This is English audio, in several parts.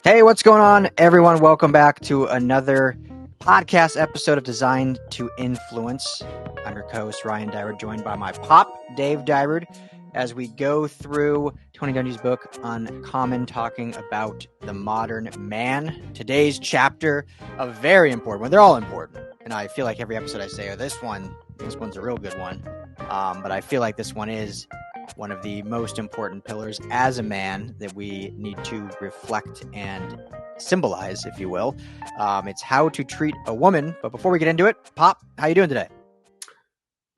Hey, what's going on, everyone? Welcome back to another podcast episode of Designed to Influence. I'm your co-host, Ryan Dyrud, joined by my pop, Dave Dyrud, as we go through Tony Dungy's book Uncommon, talking about the modern man. Today's chapter, a very important one. They're all important, and I feel like every episode I say, this one's a real good one. But I feel like this one is one of the most important pillars as a man that we need to reflect and symbolize, if you will. It's how to treat a woman. But before we get into it, Pop, how you doing today?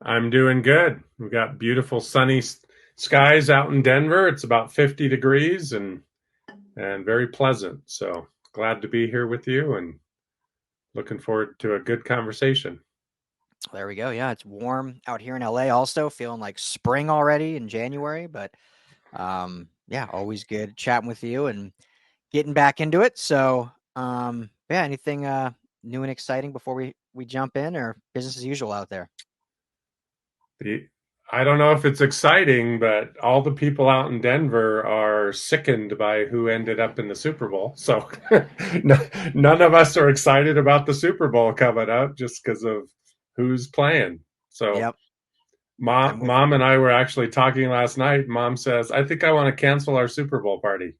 I'm doing good. We've got beautiful sunny skies out in Denver. It's about 50 degrees and very pleasant. So glad to be here with you and looking forward to a good conversation. There we go. Yeah, it's warm out here in LA also, feeling like spring already in January. But yeah, always good chatting with you and getting back into it. So yeah, anything new and exciting before we jump in, or business as usual out there? I don't know if it's exciting, but all the people out in Denver are sickened by who ended up in the Super Bowl. So none of us are excited about the Super Bowl coming up just because of who's playing. So Yep. Mom and I were actually talking last night. Mom says, I think I want to cancel our Super Bowl party.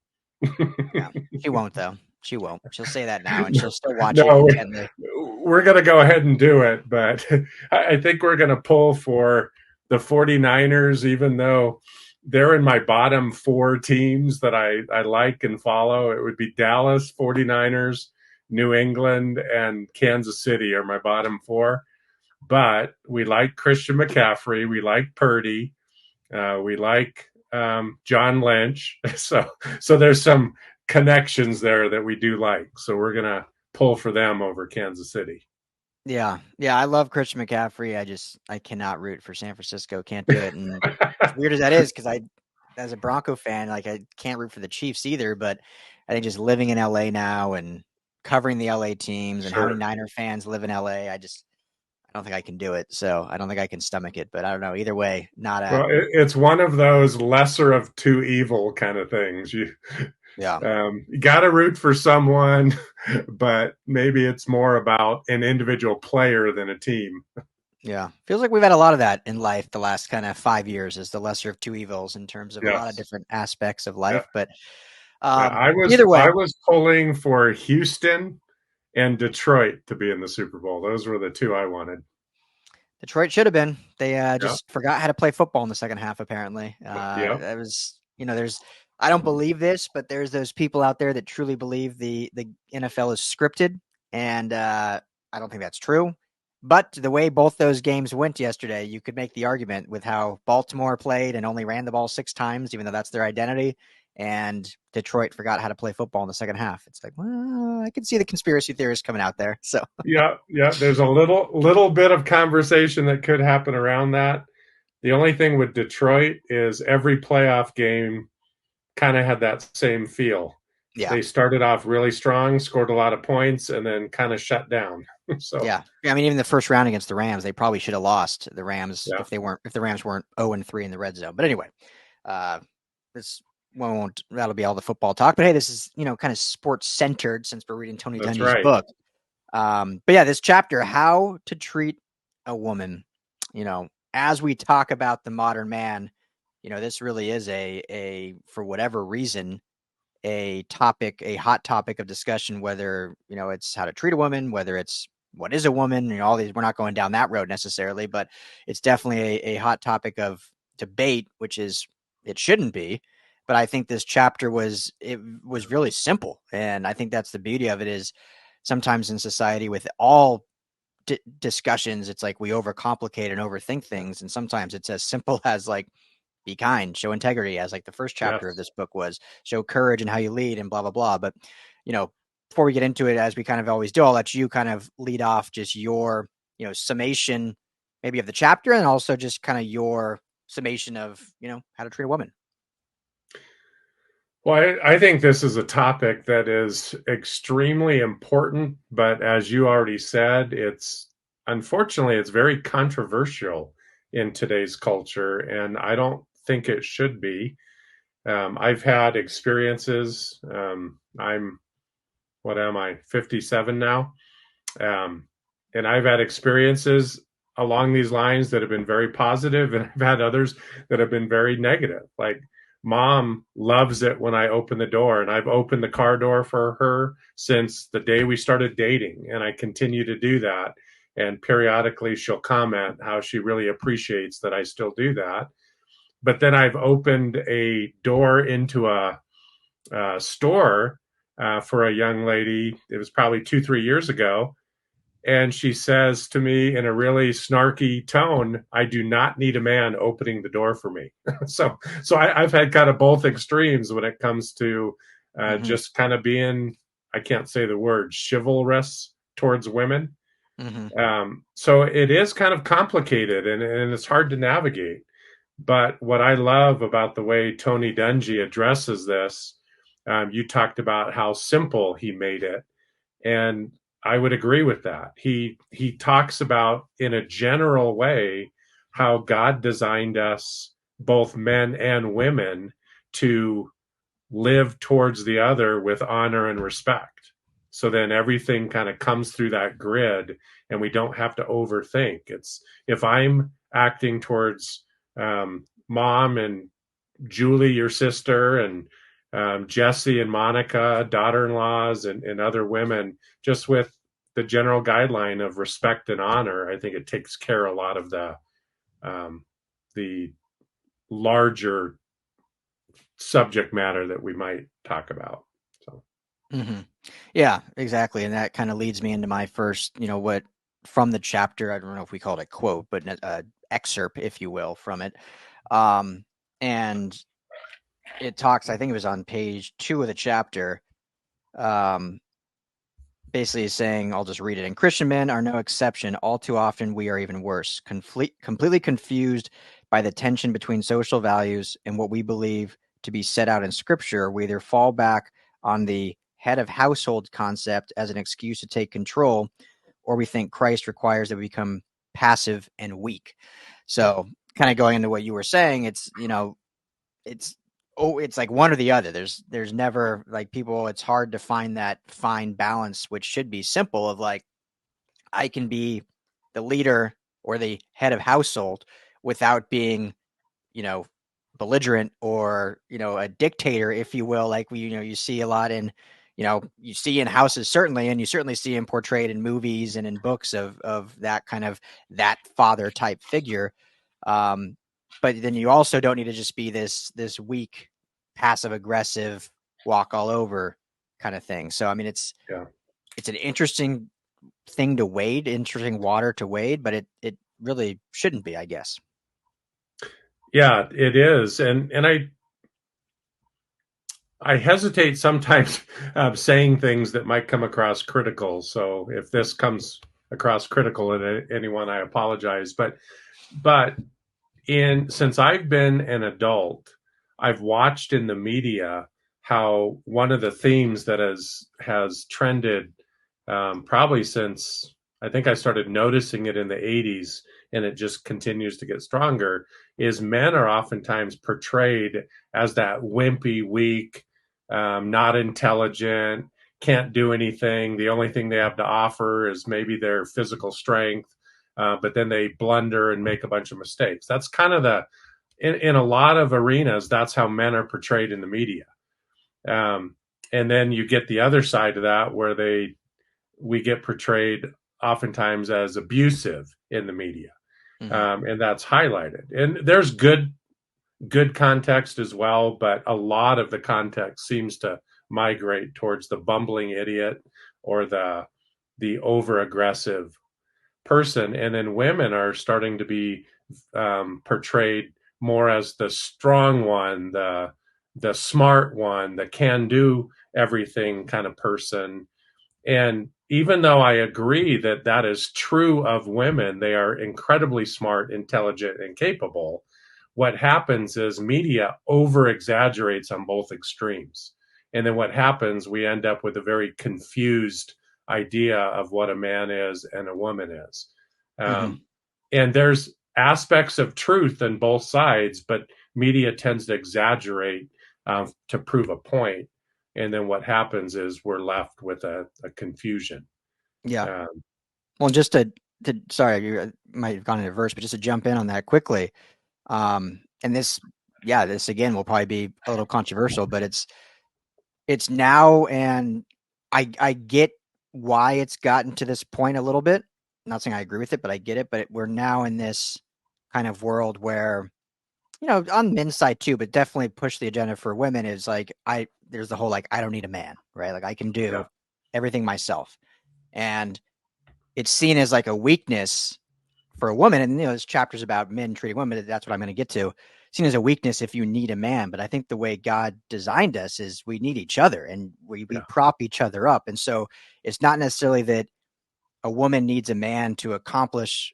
Yeah, she won't though. She won't. She'll say that now, and she'll still watch it No, intently. we're going to go ahead and do it, but I think we're going to pull for the 49ers, even though they're in my bottom four teams that I like and follow. It would be Dallas, 49ers, New England, and Kansas City are my bottom four. But we like Christian McCaffrey. We like Purdy. We like John Lynch. So there's some connections there that we do like. So we're going to pull for them over Kansas City. Yeah, I love Christian McCaffrey. I cannot root for San Francisco. Can't do it. And as weird as that is, because as a Bronco fan, like I can't root for the Chiefs either. But I think just living in LA now and covering the LA teams and how many Niner fans live in LA, I don't think I can do it. So I don't think I can stomach it. But I don't know. Either way, not a. Well, it's one of those lesser of two evil kind of things. You got to root for someone, but maybe it's more about an individual player than a team. Yeah. Feels like we've had a lot of that in life the last kind of 5 years, as the lesser of two evils in terms of a lot of Yes. different aspects of life. Yeah. But Yeah. either way, I was pulling for Houston and Detroit to be in the Super Bowl. Those were the two I wanted. Detroit should have been. They Yeah. just forgot how to play football in the second half, apparently. Yeah. That was, I don't believe this, but there's those people out there that truly believe the NFL is scripted. And I don't think that's true. But the way both those games went yesterday, you could make the argument with how Baltimore played and only ran the ball 6 times, even though that's their identity. And Detroit forgot how to play football in the second half. It's like, well, I can see the conspiracy theorists coming out there. So Yeah. There's a little bit of conversation that could happen around that. The only thing with Detroit is every playoff game kind of had that same feel. yeah. They started off really strong, scored a lot of points, and then kind of shut down. So Yeah. I mean, even the first round against the Rams, they probably should have lost the Rams yeah, if the Rams weren't 0-3 in the red zone. But anyway, this one won't, that'll be all the football talk. But hey, this is, kind of sports centered since we're reading Tony that's Dungy's right. book. But yeah, this chapter, how to treat a woman, as we talk about the modern man, this really is for whatever reason, a hot topic of discussion, whether, it's how to treat a woman, whether it's what is a woman, all these, we're not going down that road necessarily, but it's definitely a hot topic of debate, which is, it shouldn't be. But I think this chapter was really simple. And I think that's the beauty of it, is sometimes in society with all discussions, it's like we overcomplicate and overthink things. And sometimes it's as simple as like, be kind, show integrity, as like the first chapter of Yes. this book was, show courage and how you lead and blah, blah, blah. But, before we get into it, as we kind of always do, I'll let you kind of lead off just your, summation maybe of the chapter, and also just kind of your summation of, how to treat a woman. Well, I think this is a topic that is extremely important, but as you already said, unfortunately it's very controversial in today's culture, and I don't think it should be. I've had experiences. I'm what am I, 57 now? Um, and I've had experiences along these lines that have been very positive, and I've had others that have been very negative. Like, mom loves it when I open the door, and I've opened the car door for her since the day we started dating, and I continue to do that. And periodically she'll comment how she really appreciates that I still do that. But then I've opened a door into a store for a young lady. It was probably 2, 3 years ago, and she says to me in a really snarky tone, "I do not need a man opening the door for me." I've had kind of both extremes when it comes to Mm-hmm. just kind of being, I can't say the word, chivalrous towards women. Mm-hmm. So it is kind of complicated, and it's hard to navigate. But what I love about the way Tony Dungy addresses this, you talked about how simple he made it, and I would agree with that. He talks about in a general way how God designed us, both men and women, to live towards the other with honor and respect. So then everything kind of comes through that grid, and we don't have to overthink. It's, if I'm acting towards mom and Julie, your sister, and Jesse and Monica, daughter-in-laws, and other women, just with the general guideline of respect and honor, I think it takes care of a lot of the larger subject matter that we might talk about. So, Mm-hmm. Yeah, exactly. And that kind of leads me into my first, what from the chapter, I don't know if we call it a quote, but excerpt, if you will, from it. And it talks, I think it was on page 2 of the chapter, um, basically saying, I'll just read it. And Christian men are no exception. All too often, we are even worse, completely confused by the tension between social values and what we believe to be set out in Scripture. We either fall back on the head of household concept as an excuse to take control, or we think Christ requires that we become passive and weak. So, kind of going into what you were saying, it's it's like one or the other. There's never, like, people, it's hard to find that fine balance, which should be simple, of like, I can be the leader or the head of household without being, you know, belligerent or, a dictator, if you will, like you see a lot in, you see in houses, certainly, and you certainly see him portrayed in movies and in books of that kind of, that father type figure. Um, but then you also don't need to just be this weak, passive aggressive, walk all over kind of thing. So I mean, yeah. it's an interesting thing to wade, interesting water to wade, but it really shouldn't be, I guess. Yeah, it is. And I hesitate sometimes saying things that might come across critical. So if this comes across critical in anyone, I apologize. But in since I've been an adult, I've watched in the media how one of the themes that has trended, probably since I think I started noticing it in the 80s, and it just continues to get stronger, is men are oftentimes portrayed as that wimpy, weak, not intelligent, can't do anything. The only thing they have to offer is maybe their physical strength, but then they blunder and make a bunch of mistakes. That's kind of in a lot of arenas, that's how men are portrayed in the media. Um, and then you get the other side of that where we get portrayed oftentimes as abusive in the media, Mm-hmm. and that's highlighted. And there's good context as well, but a lot of the context seems to migrate towards the bumbling idiot or the over aggressive person, and then women are starting to be portrayed more as the strong one, the smart one, the can do everything kind of person. And even though I agree that that is true of women, they are incredibly smart, intelligent, and capable. What happens is media over exaggerates on both extremes. And then what happens, we end up with a very confused idea of what a man is and a woman is. Mm-hmm. Um, and there's aspects of truth on both sides, but media tends to exaggerate to prove a point. And then what happens is we're left with a confusion. Yeah. Um, Well, just to sorry, you might have gone into verse, but just to jump in on that quickly. And this, yeah, this again will probably be a little controversial, but it's now, and I get why it's gotten to this point a little bit. I'm not saying I agree with it, but I get it. But we're now in this kind of world where, on men's side too, but definitely push the agenda for women is like there's the whole like I don't need a man, right? Like I can yeah, do everything myself. And it's seen as like a weakness for a woman. And there's chapters about men treating women. That's what I'm going to get to. Seen as a weakness if you need a man, but I think the way God designed us is we need each other and we yeah, prop each other up. And so it's not necessarily that a woman needs a man to accomplish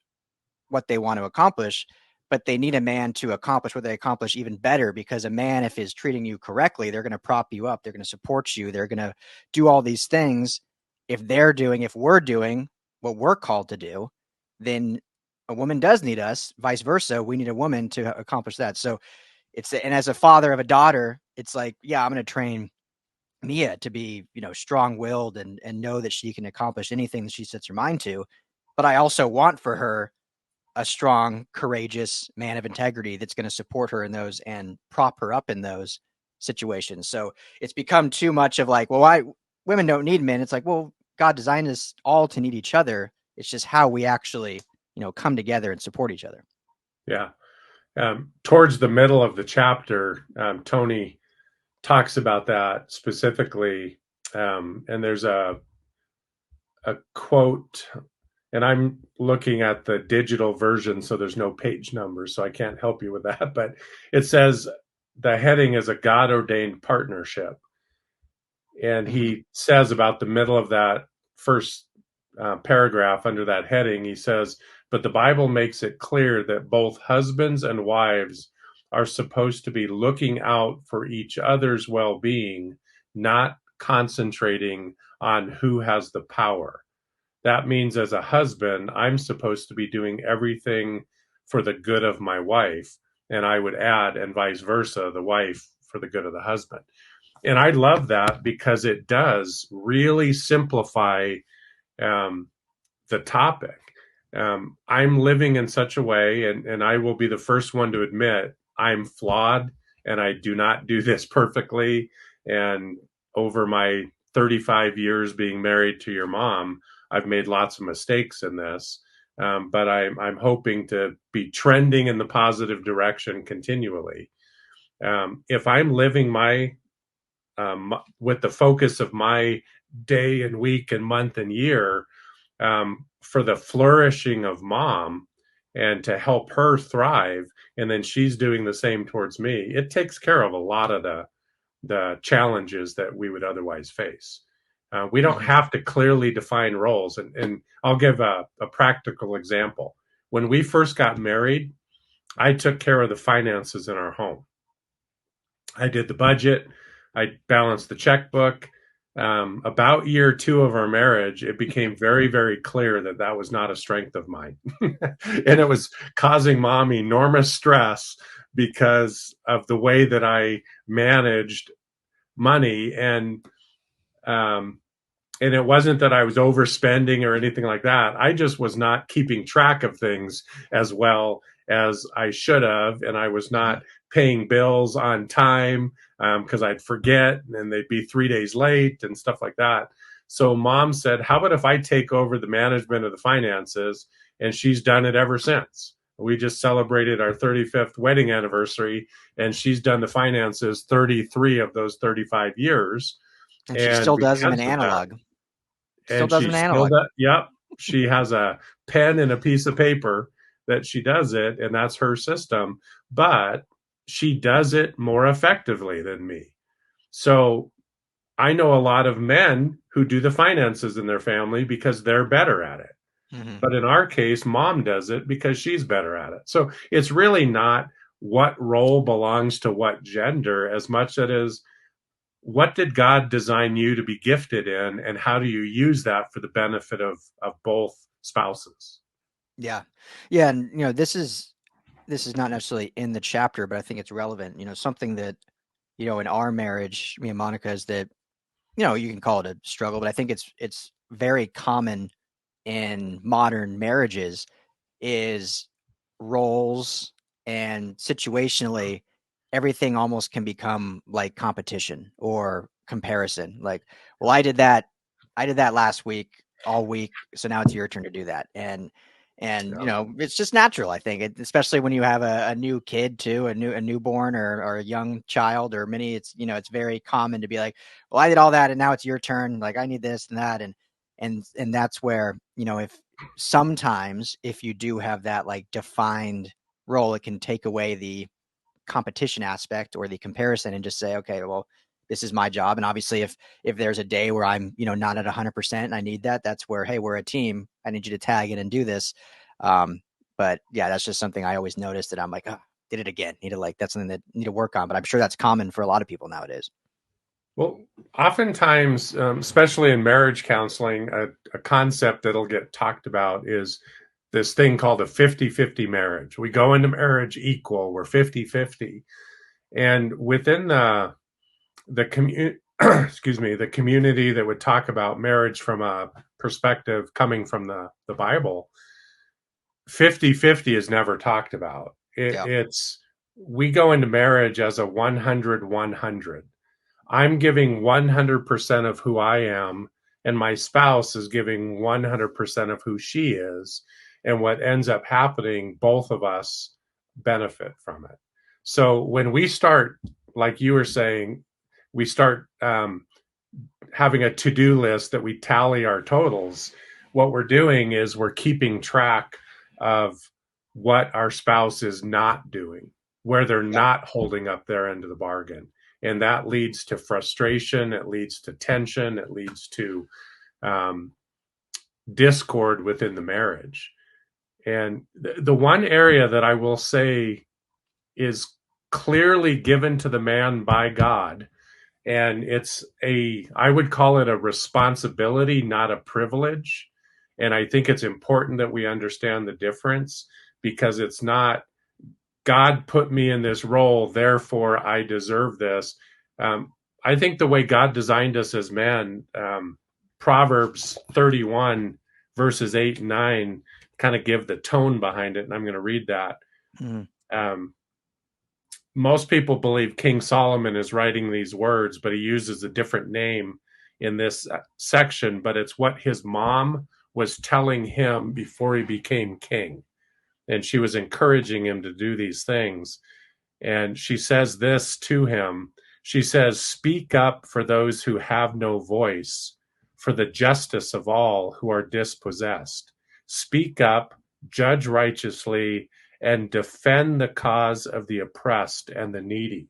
what they want to accomplish, but they need a man to accomplish what they accomplish even better, because a man, if is treating you correctly, they're going to prop you up. They're going to support you. They're going to do all these things. If we're doing what we're called to do, then a woman does need us. Vice versa, we need a woman to accomplish that. So and as a father of a daughter, it's like, yeah, I'm going to train Mia to be, strong willed and know that she can accomplish anything that she sets her mind to. But I also want for her a strong, courageous man of integrity that's going to support her in those and prop her up in those situations. So it's become too much of like, well, why women don't need men? It's like, well, God designed us all to need each other. It's just how we actually, come together and support each other. yeah. Towards the middle of the chapter, Tony talks about that specifically. And there's a quote, and I'm looking at the digital version, so there's no page numbers, so I can't help you with that. But it says the heading is a God ordained partnership. And Mm-hmm. he says about the middle of that first paragraph under that heading, he says, but the Bible makes it clear that both husbands and wives are supposed to be looking out for each other's well being, not concentrating on who has the power. That means as a husband, I'm supposed to be doing everything for the good of my wife. And I would add, and vice versa, the wife for the good of the husband. And I love that because it does really simplify um, the topic. I'm living in such a way, and I will be the first one to admit I'm flawed and I do not do this perfectly. And over my 35 years being married to your mom, I've made lots of mistakes in this. But I'm hoping to be trending in the positive direction continually. If I'm living my with the focus of my day and week and month and year for the flourishing of mom and to help her thrive, and then she's doing the same towards me, it takes care of a lot of the challenges that we would otherwise face. We don't Mm-hmm. have to clearly define roles, and I'll give a practical example. When we first got married, I took care of the finances in our home. I did the budget. I balanced the checkbook. About year two of our marriage, it became very, very clear that that was not a strength of mine. And it was causing mom enormous stress because of the way that I managed money. Um, and it wasn't that I was overspending or anything like that. I just was not keeping track of things as well as I should have, and I was Mm-hmm. not paying bills on time because I'd forget and they'd be 3 days late and stuff like that. So mom said, "How about if I take over the management of the finances?" And she's done it ever since. We just celebrated our 35th wedding anniversary, and she's done the finances 33 of those 35 years. And she And still does them in because of that, analog. Still and does she them in still analog. does. Yep, she has a pen and a piece of paper that she does it, and that's her system. But she does it more effectively than me. So I know a lot of men who do the finances in their family because they're better at it. Mm-hmm. But in our case, mom does it because she's better at it. So it's really not what role belongs to what gender as much as it is what did God design you to be gifted in, and how do you use that for the benefit of both spouses? Yeah. Yeah. And, this is not necessarily in the chapter, but I think it's relevant. Something that, in our marriage, me and Monica, is that you can call it a struggle, but I think it's very common in modern marriages is roles and situationally everything almost can become like competition or comparison. Like, well, I did that last week, all week, so now it's your turn to do that. And Yeah. it's just natural, I think, especially when you have a new kid too, a newborn or a young child or many. It's very common to be like, well, I did all that and now it's your turn. Like, I need this and that, and that's where, if sometimes if you do have that like defined role, it can take away the competition aspect or the comparison and just say, okay, well, this is my job. And obviously if there's a day where I'm, not at 100% and I need that, that's where, hey, we're a team. I need you to tag in and do this. But yeah, that's just something I always noticed that I'm like, oh, did it again. That's something that need to work on. But I'm sure that's common for a lot of people nowadays. Well, oftentimes, especially in marriage counseling, a concept that'll get talked about is this thing called a 50-50 marriage. We go into marriage equal, we're 50-50. And within the community, excuse me, the community that would talk about marriage from a perspective coming from the Bible, 50-50 is never talked about. Yeah. It's we go into marriage as a 100-100. I'm giving 100% of who I am, and my spouse is giving 100% of who she is. And what ends up happening, both of us benefit from it. So when we start, like you were saying, we start having a to-do list that we tally our totals. What we're doing is we're keeping track of what our spouse is not doing, where they're Yeah. not holding up their end of the bargain. And that leads to frustration, it leads to tension, it leads to um, discord within the marriage. And the one area that I will say is clearly given to the man by God, and I would call it a responsibility, not a privilege. And I think it's important that we understand the difference, because it's not God put me in this role, therefore I deserve this. I think the way God designed us as men, Proverbs 31, verses 8 and 9, kind of give the tone behind it. And I'm going to read that. Mhm. Um, Most people believe King Solomon is writing these words, but he uses a different name in this section. But it's what his mom was telling him before he became king. And she was encouraging him to do these things. And she says this to him. She says, "Speak up for those who have no voice, for the justice of all who are dispossessed. Speak up, judge righteously, and defend the cause of the oppressed and the needy."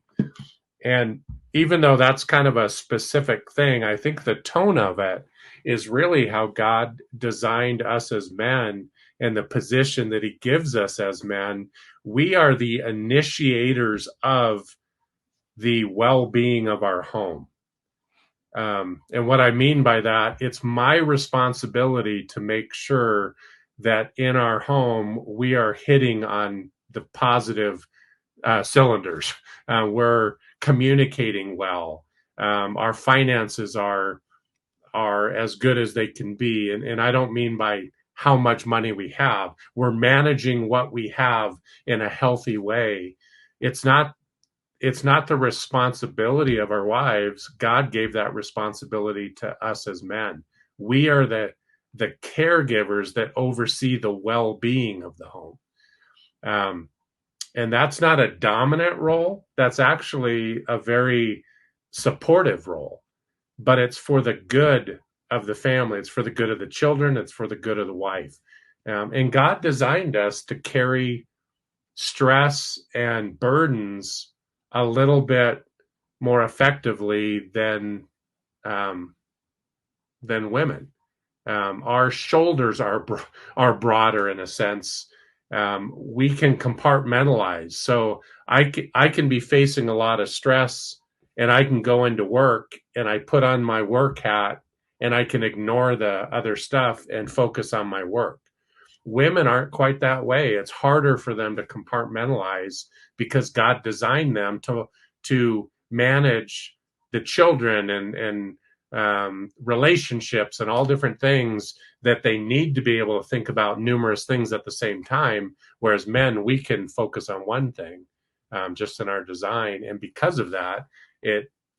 And even though that's kind of a specific thing, I think the tone of it is really how God designed us as men and the position that he gives us as men. We are the initiators of the well-being of our home. And what I mean by that, it's my responsibility to make sure that in our home we are hitting on the positive cylinders. We're communicating well. Our finances are as good as they can be, and I don't mean by how much money we have. We're managing what we have in a healthy way. It's not the responsibility of our wives. God gave that responsibility to us as men. We are the caregivers that oversee the well-being of the home. And that's not a dominant role. That's actually a very supportive role, but it's for the good of the family. It's for the good of the children. It's for the good of the wife. And God designed us to carry stress and burdens a little bit more effectively um, than women. Our shoulders are broader in a sense. We can compartmentalize. So I can be facing a lot of stress, and I can go into work and I put on my work hat and I can ignore the other stuff and focus on my work. Women aren't quite that way. It's harder for them to compartmentalize because God designed them to manage the children and relationships and all different things that they need to be able to think about numerous things at the same time. Whereas men, we can focus on one thing just in our design. And because of that,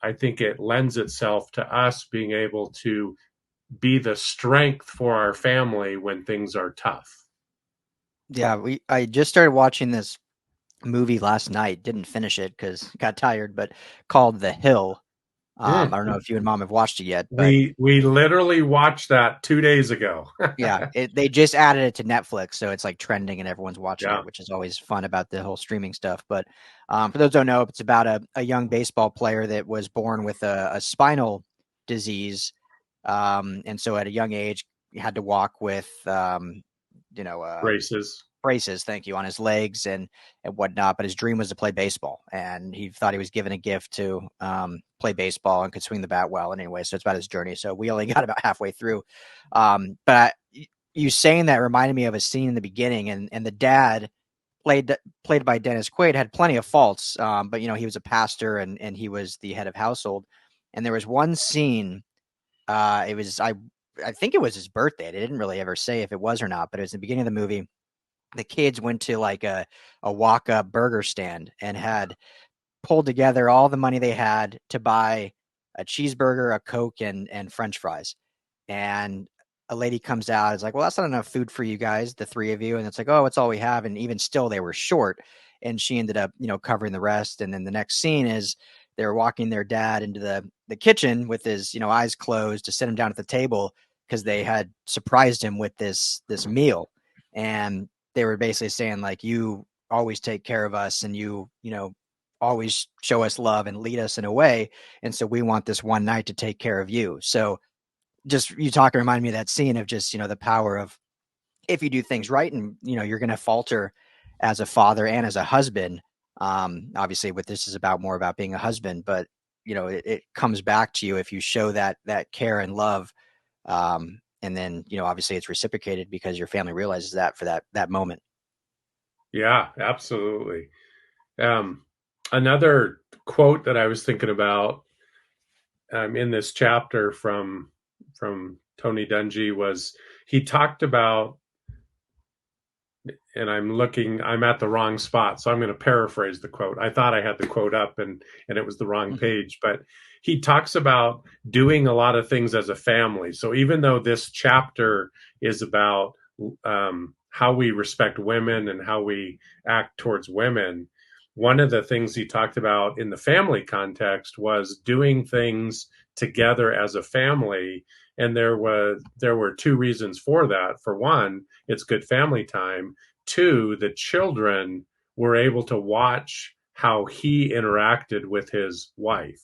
I think it lends itself to us being able to be the strength for our family when things are tough. Yeah, I just started watching this movie last night. Didn't finish it because got tired, but called The Hill. I Mm. don't know if you and mom have watched it yet, but We literally watched that 2 days ago. yeah, they just added it to Netflix, so it's like trending and everyone's watching Yeah. it, which is always fun about the whole streaming stuff. But for those who don't know, it's about a young baseball player that was born with a spinal disease, and so at a young age had to walk with you know Braces. braces, thank you, on his legs and whatnot. But his dream was to play baseball, and he thought he was given a gift to play baseball and could swing the bat well. And anyway, so it's about his journey. So we only got about halfway through. But you saying that reminded me of a scene in the beginning, and the dad played by Dennis Quaid had plenty of faults, but he was a pastor and he was the head of household. And there was one scene. It was I think it was his birthday. They didn't really ever say if it was or not, but it was the beginning of the movie. The kids went to like a walk up burger stand and had pulled together all the money they had to buy a cheeseburger, a Coke, and French fries. And a lady comes out, is like, "Well, that's not enough food for you guys, the three of you." And it's like, "Oh, it's all we have." And even still, they were short. And she ended up, covering the rest. And then the next scene is they're walking their dad into the kitchen with his, eyes closed to sit him down at the table because they had surprised him with this meal. And they were basically saying like, "You always take care of us, and you always show us love and lead us in a way. And so we want this one night to take care of you." So just you talking reminded me of that scene of just, the power of if you do things right and, you're going to falter as a father and as a husband. Obviously what this is about more about being a husband, but it comes back to you if you show that care and love. And then, obviously it's reciprocated because your family realizes that for that moment. Yeah, absolutely. Um, Another quote that I was thinking about in this chapter from Tony Dungy was he talked about, and I'm at the wrong spot, so I'm going to paraphrase the quote. I thought I had the quote up and it was the wrong Mhm. page, but he talks about doing a lot of things as a family. So even though this chapter is about how we respect women and how we act towards women, one of the things he talked about in the family context was doing things together as a family. And there were two reasons for that. For one, it's good family time. Two, the children were able to watch how he interacted with his wife.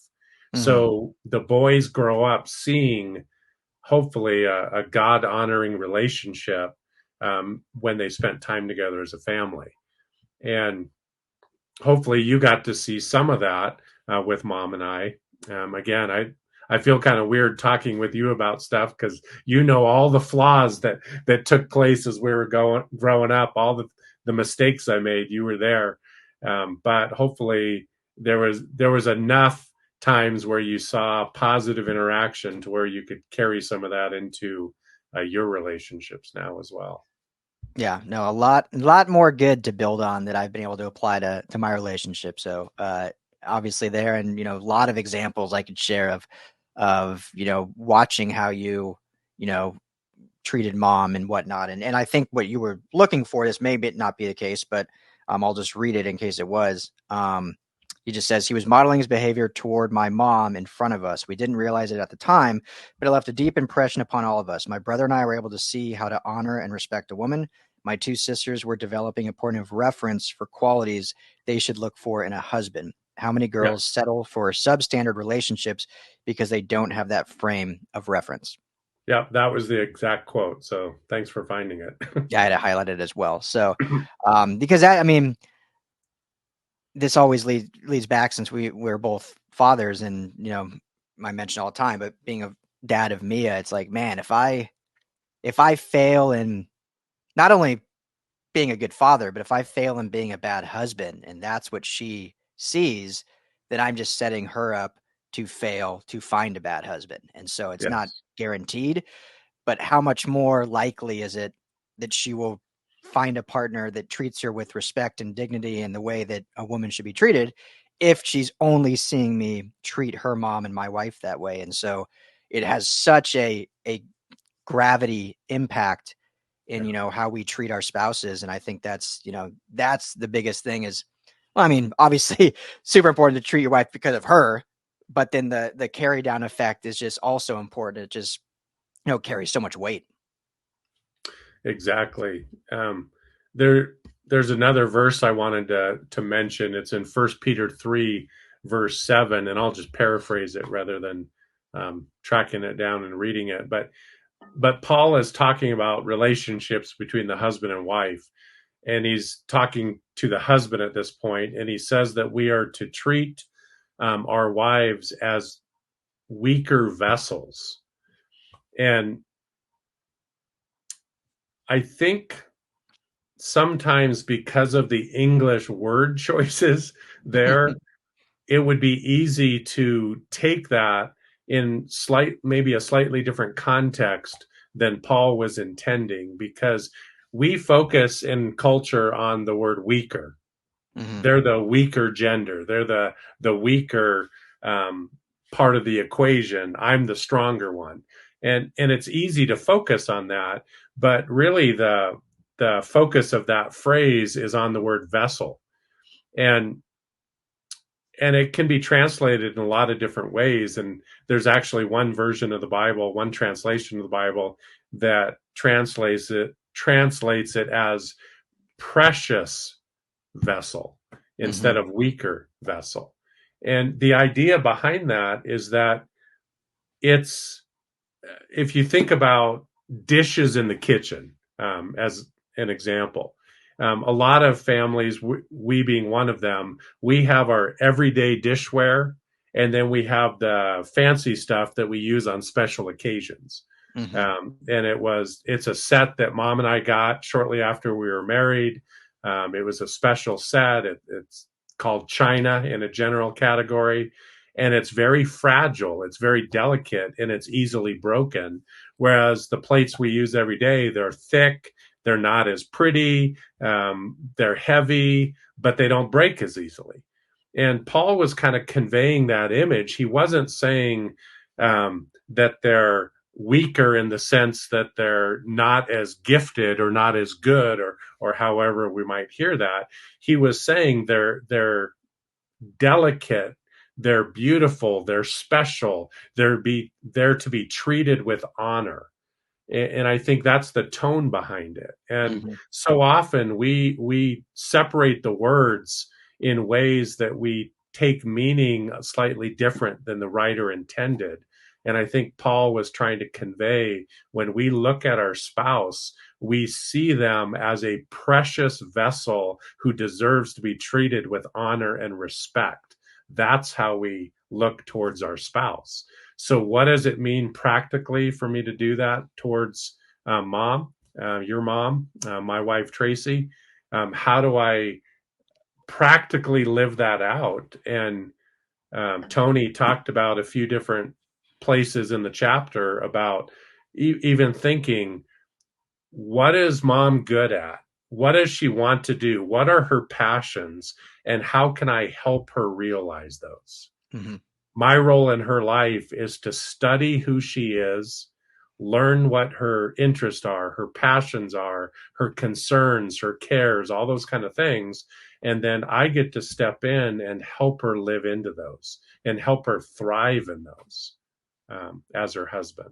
Mhm. So the boys grow up seeing, hopefully, a God honoring relationship when they spent time together as a family. And hopefully, you got to see some of that with mom and I. Again, I feel kind of weird talking with you about stuff because you know all the flaws that took place as we were growing up, all the mistakes I made. You were there, but hopefully there was enough times where you saw positive interaction to where you could carry some of that into your relationships now as well. Yeah, no, a lot more good to build on that I've been able to apply to my relationship. So, obviously there, and a lot of examples I could share of watching how you know treated mom and whatnot. And I think what you were looking for, this may not be the case, but I'll just read it in case it was. He just says he was modeling his behavior toward my mom in front of us. We didn't realize it at the time, but it left a deep impression upon all of us. My brother and I were able to see how to honor and respect a woman. My two sisters were developing a point of reference for qualities they should look for in a husband. How many Yeah, girls settle for substandard relationships because they don't have that frame of reference? yeah, that was the exact quote. So thanks for finding it. Yeah, I had to highlight it as well. So, because that, I mean, this always leads back since we're both fathers, and I mention all the time, but being a dad of Mia, it's like, man, if I fail in not only being a good father, but if I fail in being a bad husband, and that's what she sees, then I'm just setting her up to fail to find a bad husband. And so it's not Yes. guaranteed, but how much more likely is it that she will find a partner that treats her with respect and dignity in the way that a woman should be treated if she's only seeing me treat her mom and my wife that way? And so it has such a gravity impact in, Yeah. how we treat our spouses. And I think that's the biggest thing is, well, I mean, obviously super important to treat your wife because of her, but then the carry down effect is just also important. It just, carries so much weight. Exactly. There's another verse I wanted to mention. It's in First Peter 3, verse 7, and I'll just paraphrase it rather than tracking it down and reading it. But Paul is talking about relationships between the husband and wife, and he's talking to the husband at this point, and he says that we are to treat our wives as weaker vessels. And I think sometimes because of the English word choices there, it would be easy to take that in maybe a slightly different context than Paul was intending, because we focus in culture on the word weaker. Mm-hmm. They're the weaker gender. They're the weaker part of the equation. I'm the stronger one, and it's easy to focus on that. But really, the focus of that phrase is on the word vessel, and it can be translated in a lot of different ways. And there's actually one version of the Bible, one translation of the Bible that translates it as precious vessel Mm-hmm. instead of weaker vessel. And the idea behind that is that it's, if you think about dishes in the kitchen as an example, a lot of families, we being one of them, we have our everyday dishware, and then we have the fancy stuff that we use on special occasions. Mm-hmm. And it's a set that mom and I got shortly after we were married. It was a special set. It's called China in a general category, and it's very fragile. It's very delicate, and it's easily broken. Whereas the plates we use every day, they're thick, they're not as pretty, they're heavy, but they don't break as easily. And Paul was kind of conveying that image. He wasn't saying that they're weaker in the sense that they're not as gifted or not as good, or however we might hear that. He was saying they're delicate, they're beautiful, they're special, they're to be treated with honor. And I think that's the tone behind it. And Mm-hmm. so often we separate the words in ways that we take meaning slightly different than the writer intended. And I think Paul was trying to convey, when we look at our spouse, we see them as a precious vessel who deserves to be treated with honor and respect. That's how we look towards our spouse. So, what does it mean practically for me to do that towards mom, your mom, my wife, Tracy? How do I practically live that out? And Tony talked about a few different places in the chapter about even thinking, what is mom good at? What does she want to do? What are her passions? And how can I help her realize those? Mm-hmm. My role in her life is to study who she is, learn what her interests are, her passions are, her concerns, her cares, all those kind of things. And then I get to step in and help her live into those and help her thrive in those as her husband.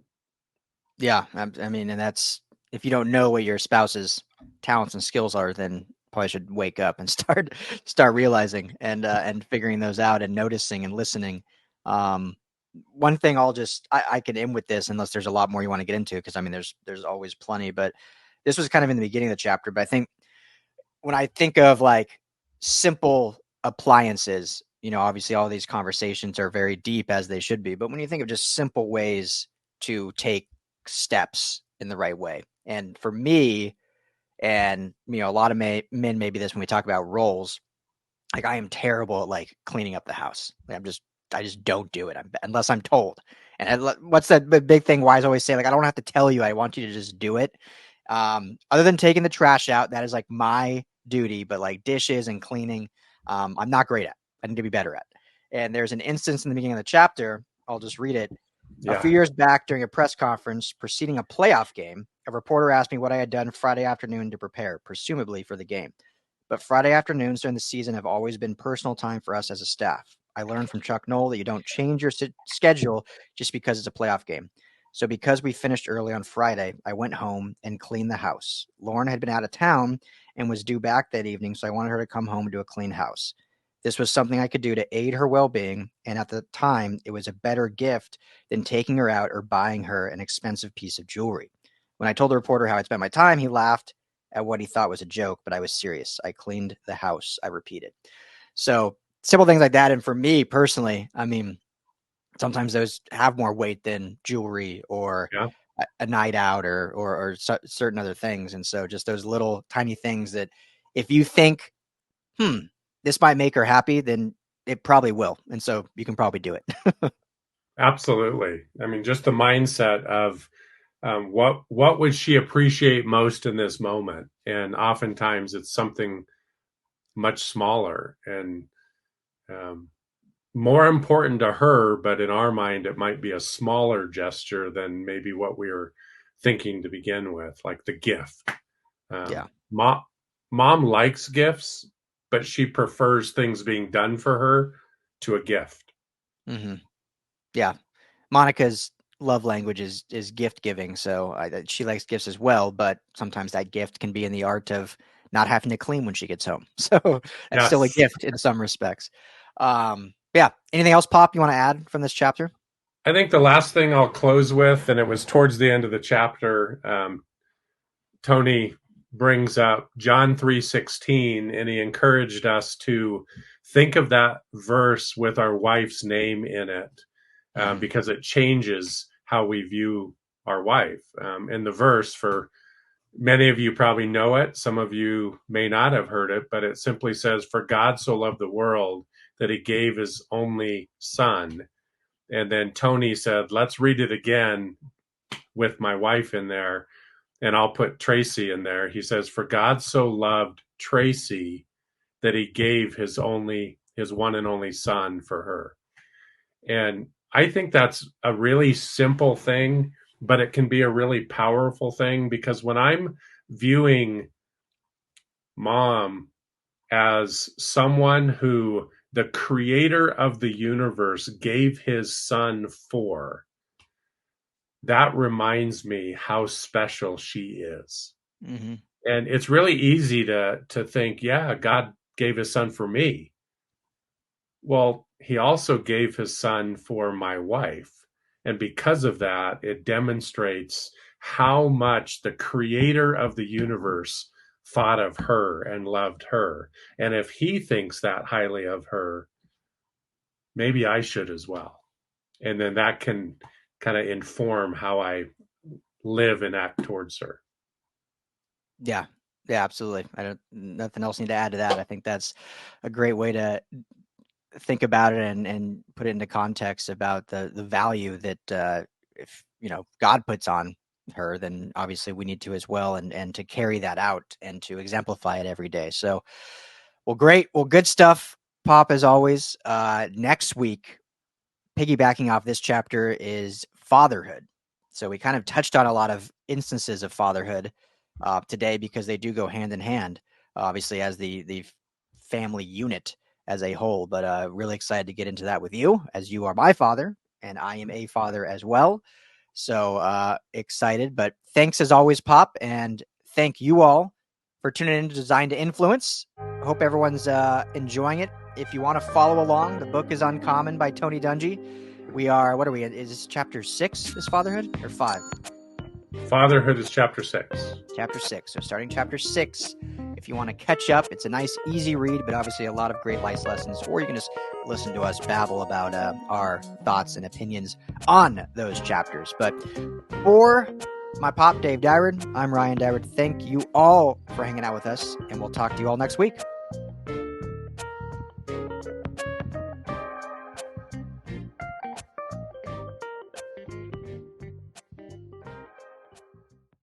Yeah, I mean, and that's, if you don't know what your spouse's talents and skills are, then probably should wake up and start realizing and figuring those out and noticing and listening. Um, One thing I can end with this, unless there's a lot more you want to get into, because I mean, there's always plenty, but this was kind of in the beginning of the chapter. But I think when I think of like simple appliances, obviously all these conversations are very deep, as they should be. But when you think of just simple ways to take steps in the right way, and for me, and a lot of men maybe this when we talk about roles, like I am terrible at like cleaning up the house. Like I'm just just don't do it unless I'm told. And what's that big thing Wise always say? Like, I don't have to tell you. I want you to just do it. Other than taking the trash out, that is like my duty. But like dishes and cleaning, I'm not great at. I need to be better at. And there's an instance in the beginning of the chapter. I'll just read it. A few years back, during a press conference preceding a playoff game, a reporter asked me what I had done Friday afternoon to prepare, presumably for the game. But Friday afternoons during the season have always been personal time for us as a staff. I learned from Chuck Knoll that you don't change your schedule just because it's a playoff game. So because we finished early on Friday, I went home and cleaned the house. Lauren had been out of town and was due back that evening, so I wanted her to come home to a clean house. This was something I could do to aid her well-being, and at the time, it was a better gift than taking her out or buying her an expensive piece of jewelry. When I told the reporter how I spent my time, he laughed at what he thought was a joke, but I was serious. I cleaned the house, I repeated. So simple things like that. And for me personally, I mean, sometimes those have more weight than jewelry or a night out or certain other things. And so just those little tiny things that if you think, this might make her happy, then it probably will. And so you can probably do it. Absolutely. I mean, just the mindset of what would she appreciate most in this moment? And oftentimes it's something much smaller and more important to her, but in our mind, it might be a smaller gesture than maybe what we were thinking to begin with, like the gift. Mom likes gifts, but she prefers things being done for her to a gift. Mm-hmm. Yeah. Monica's love language is gift giving. So she likes gifts as well, but sometimes that gift can be in the art of not having to clean when she gets home. So that's still a gift in some respects. Yeah. Anything else, Pop, you want to add from this chapter? I think the last thing I'll close with, and it was towards the end of the chapter, Tony brings up John 3:16, and he encouraged us to think of that verse with our wife's name in it, because it changes how we view our wife. And the verse, for many of you probably know it, some of you may not have heard it, but it simply says, "For God so loved the world that he gave his only son." And then Tony said, let's read it again with my wife in there. And I'll put Tracy in there. He says, "For God so loved Tracy that he gave his one and only son for her." And I think that's a really simple thing, but it can be a really powerful thing, because when I'm viewing Mom as someone who the creator of the universe gave his son for, that reminds me how special she is. Mm-hmm. And it's really easy to think, yeah, God gave his son for me. Well, he also gave his son for my wife. And because of that, it demonstrates how much the creator of the universe thought of her and loved her. And if he thinks that highly of her, maybe I should as well. And then that can kind of inform how I live and act towards her. Yeah, absolutely. Nothing else need to add to that. I think that's a great way to think about it and put it into context about the value that if God puts on her, then obviously we need to as well, and to carry that out and to exemplify it every day. So, well, great. Well, good stuff, Pop, as always. Next week, piggybacking off this chapter, is fatherhood. So we kind of touched on a lot of instances of fatherhood today, because they do go hand in hand, obviously, as the family unit as a whole. But really excited to get into that with you, as you are my father and I am a father as well. So excited. But thanks as always, Pop, and thank you all for tuning in to Design to Influence. I hope everyone's enjoying it. If you want to follow along, the book is Uncommon by Tony Dungy. We are, what are we? Is this chapter 6, is fatherhood, or 5? Fatherhood is chapter 6. Chapter 6. So starting chapter 6, if you want to catch up, it's a nice, easy read, but obviously a lot of great life lessons, or you can just listen to us babble about our thoughts and opinions on those chapters. But for my Pop, Dave Dyrud, I'm Ryan Dyrud. Thank you all for hanging out with us, and we'll talk to you all next week.